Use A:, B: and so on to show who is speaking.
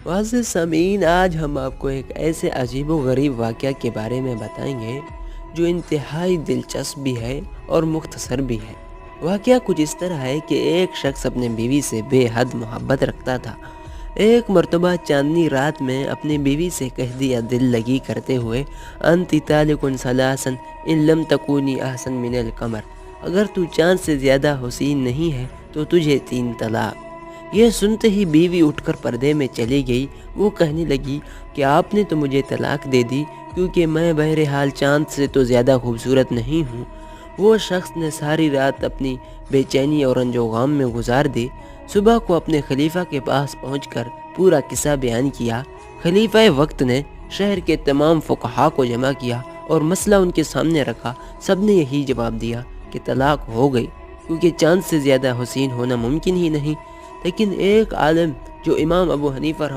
A: معزز سامعین، آج ہم آپ کو ایک ایسے عجیب و غریب واقعہ کے بارے میں بتائیں گے جو انتہائی دلچسپ بھی ہے اور مختصر بھی ہے۔ واقعہ کچھ اس طرح ہے کہ ایک شخص اپنے بیوی سے بے حد محبت رکھتا تھا۔ ایک مرتبہ چاندنی رات میں اپنی بیوی سے کہہ دیا دل لگی کرتے ہوئے، انتی طالقن ثلاثا ان لم تکونی احسن من القمر، اگر تو چاند سے زیادہ حسین نہیں ہے تو تجھے 3 طلاق۔ یہ سنتے ہی بیوی اٹھ کر پردے میں چلی گئی۔ وہ کہنے لگی کہ آپ نے تو مجھے طلاق دے دی کیونکہ میں بہرحال چاند سے تو زیادہ خوبصورت نہیں ہوں۔ وہ شخص نے ساری رات اپنی بے چینی اور رنج و غم میں گزار دی۔ صبح کو اپنے خلیفہ کے پاس پہنچ کر پورا قصہ بیان کیا۔ خلیفہ وقت نے شہر کے تمام فقہا کو جمع کیا اور مسئلہ ان کے سامنے رکھا۔ سب نے یہی جواب دیا کہ طلاق ہو گئی کیونکہ چاند سے زیادہ حسین ہونا ممکن ہی نہیں۔ لیکن ایک عالم جو امام ابو حنیفہ